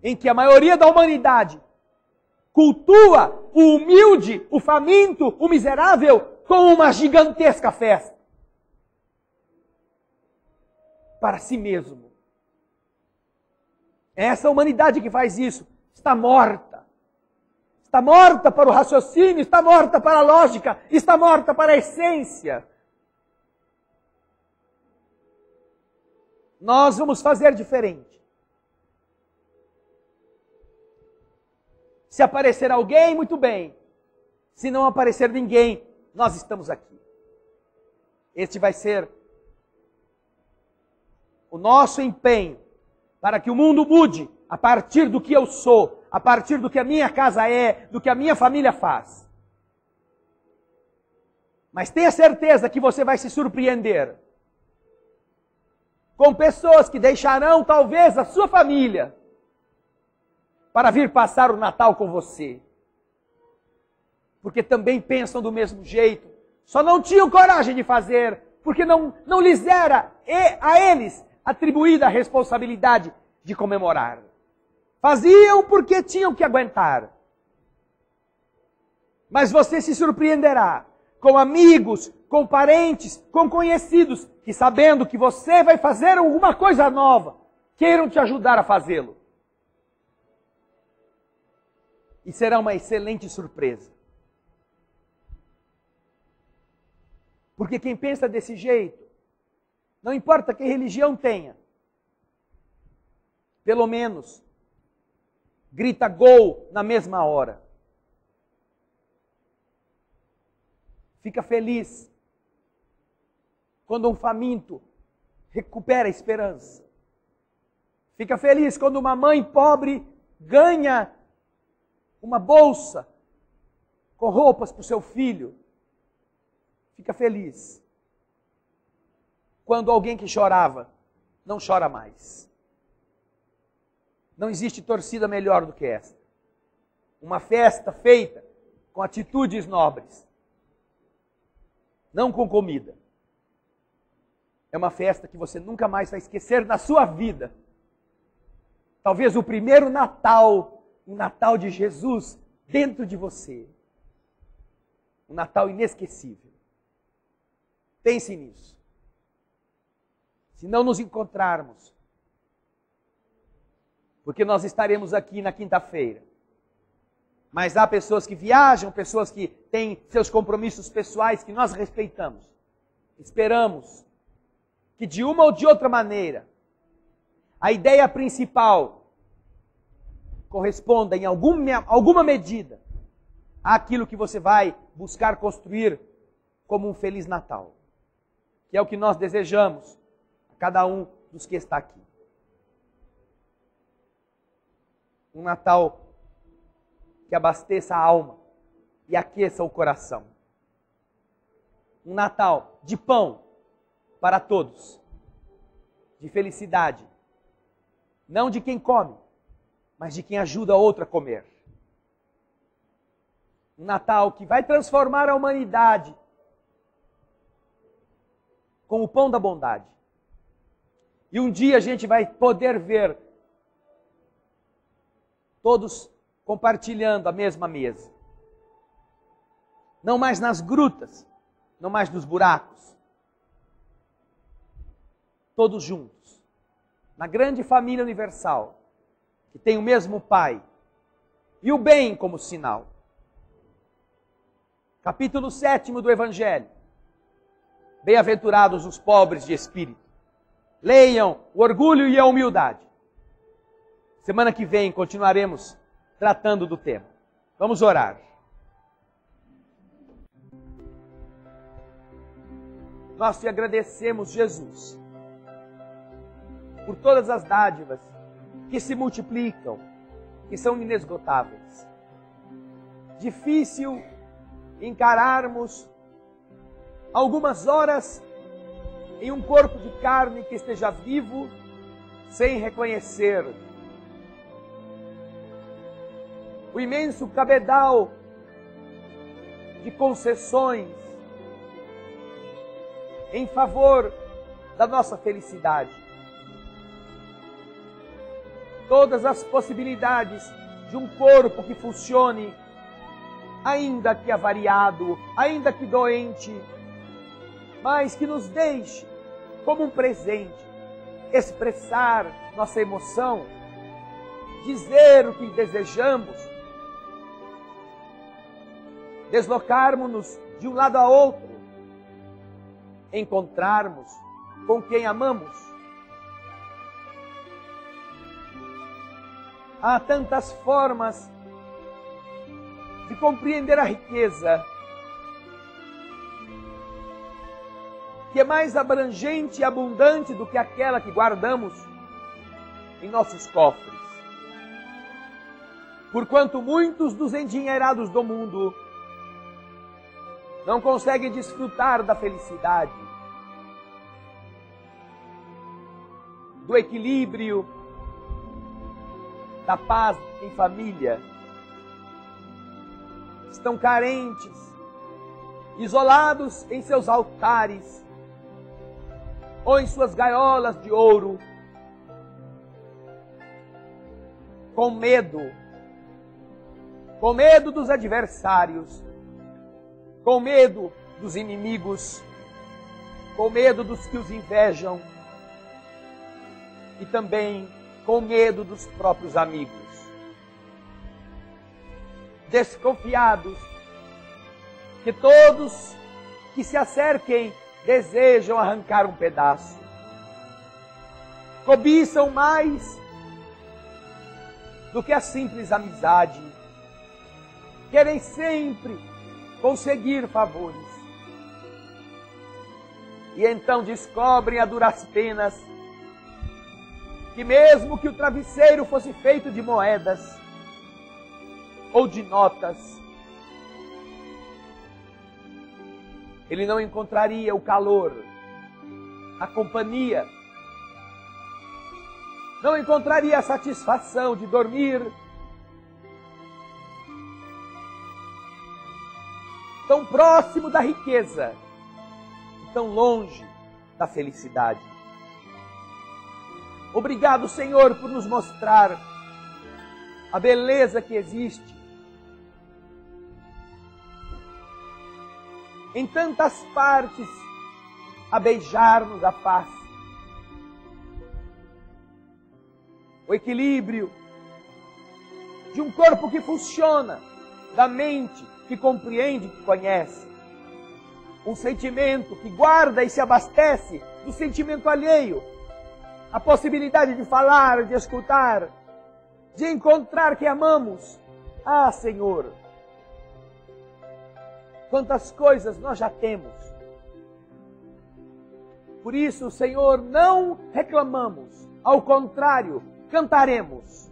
em que a maioria da humanidade cultua o humilde, o faminto, o miserável com uma gigantesca festa para si mesmo. Essa humanidade que faz isso está morta. Está morta para o raciocínio, está morta para a lógica, está morta para a essência. Nós vamos fazer diferente. Se aparecer alguém, muito bem. Se não aparecer ninguém, nós estamos aqui. Este vai ser o nosso empenho para que o mundo mude a partir do que eu sou, a partir do que a minha casa é, do que a minha família faz. Mas tenha certeza que você vai se surpreender com pessoas que deixarão talvez a sua família para vir passar o Natal com você. Porque também pensam do mesmo jeito. Só não tinham coragem de fazer, porque não lhes era a eles atribuída a responsabilidade de comemorar. Faziam porque tinham que aguentar. Mas você se surpreenderá com amigos, com parentes, com conhecidos, que sabendo que você vai fazer alguma coisa nova, queiram te ajudar a fazê-lo. E será uma excelente surpresa. Porque quem pensa desse jeito, não importa que religião tenha, pelo menos grita gol na mesma hora. Fica feliz quando um faminto recupera a esperança. Fica feliz quando uma mãe pobre ganha uma bolsa com roupas para o seu filho. Fica feliz quando alguém que chorava não chora mais. Não existe torcida melhor do que esta. Uma festa feita com atitudes nobres. Não com comida. É uma festa que você nunca mais vai esquecer na sua vida. Talvez o primeiro Natal, o Natal de Jesus dentro de você. Um Natal inesquecível. Pense nisso. Se não nos encontrarmos, porque nós estaremos aqui na quinta-feira. Mas há pessoas que viajam, pessoas que têm seus compromissos pessoais que nós respeitamos. Esperamos que de uma ou de outra maneira, a ideia principal corresponda em alguma medida àquilo que você vai buscar construir como um Feliz Natal. Que é o que nós desejamos a cada um dos que está aqui. Um Natal que abasteça a alma e aqueça o coração. Um Natal de pão para todos, de felicidade, não de quem come, mas de quem ajuda outro a comer. Um Natal que vai transformar a humanidade com o pão da bondade. E um dia a gente vai poder ver todos compartilhando a mesma mesa. Não mais nas grutas, não mais nos buracos. Todos juntos. Na grande família universal, que tem o mesmo Pai e o bem como sinal. Capítulo 7 do Evangelho. Bem-aventurados os pobres de espírito. Leiam o orgulho e a humildade. Semana que vem continuaremos tratando do tema. Vamos orar. Nós te agradecemos, Jesus, por todas as dádivas que se multiplicam, que são inesgotáveis. Difícil encararmos algumas horas em um corpo de carne que esteja vivo, sem reconhecer o imenso cabedal de concessões em favor da nossa felicidade. Todas as possibilidades de um corpo que funcione, ainda que avariado, ainda que doente, mas que nos deixe como um presente, expressar nossa emoção, dizer o que desejamos, deslocarmos-nos de um lado a outro, encontrarmos com quem amamos. Há tantas formas de compreender a riqueza, que é mais abrangente e abundante do que aquela que guardamos em nossos cofres. Porquanto muitos dos endinheirados do mundo não conseguem desfrutar da felicidade, do equilíbrio, da paz em família. Estão carentes, isolados em seus altares ou em suas gaiolas de ouro, com medo dos adversários, com medo dos inimigos, com medo dos que os invejam e também com medo dos próprios amigos. Desconfiados que todos que se acerquem desejam arrancar um pedaço. Cobiçam mais do que a simples amizade. Querem sempre conseguir favores. E então descobrem a duras penas que mesmo que o travesseiro fosse feito de moedas ou de notas, ele não encontraria o calor, a companhia, não encontraria a satisfação de dormir tão próximo da riqueza, tão longe da felicidade. Obrigado, Senhor, por nos mostrar a beleza que existe em tantas partes a beijar-nos a face. O equilíbrio de um corpo que funciona, da mente que compreende, que conhece. Um sentimento que guarda e se abastece do sentimento alheio. A possibilidade de falar, de escutar, de encontrar que amamos. Ah, Senhor, quantas coisas nós já temos. Por isso, Senhor, não reclamamos. Ao contrário, cantaremos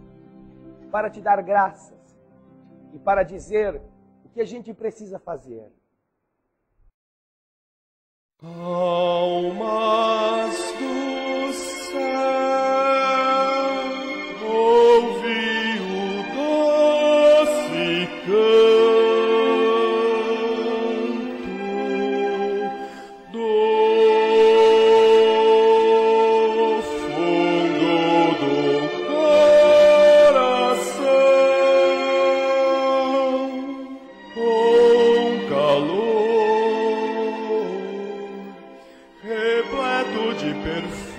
para te dar graças e para dizer o que a gente precisa fazer. Almas do céu, ouvi o doce canto do fundo do coração, com calor repleto de perfume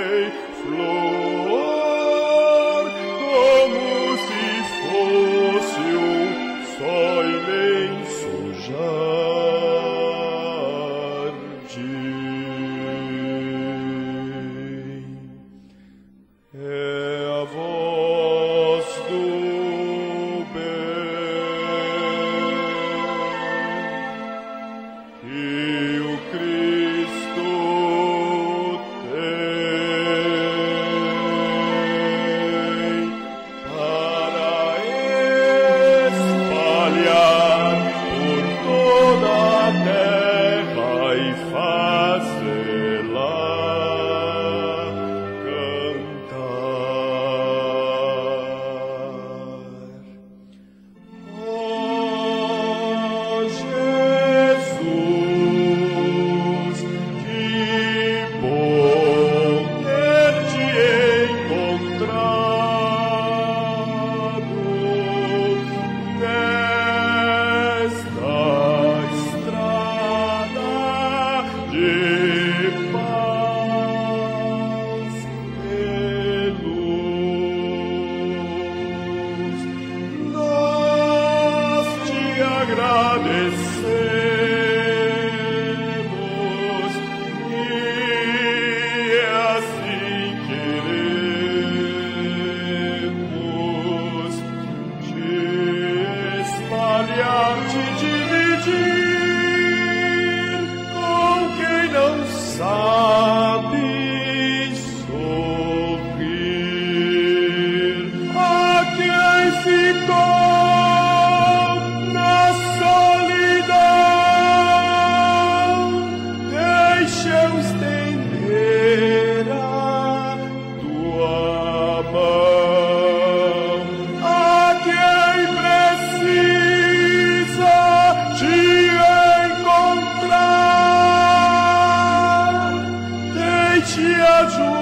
em flor, como se fosse um só imenso jardim. É a voz do bem que o Cristo tem para espalhar por toda a terra e fazê-la cantar. Oh, Jesus, que bom ter-te encontrado nesta estrada de paz e luz. Nós te agradecemos e assim queremos te pedir com quem não sabe sorrir. A quem ficou na solidão, deixa eu estender a tua mão. A quem precisa te encontrar, deixe ajudá-lo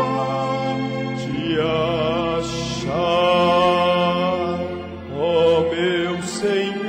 a te achar, ó meu Senhor.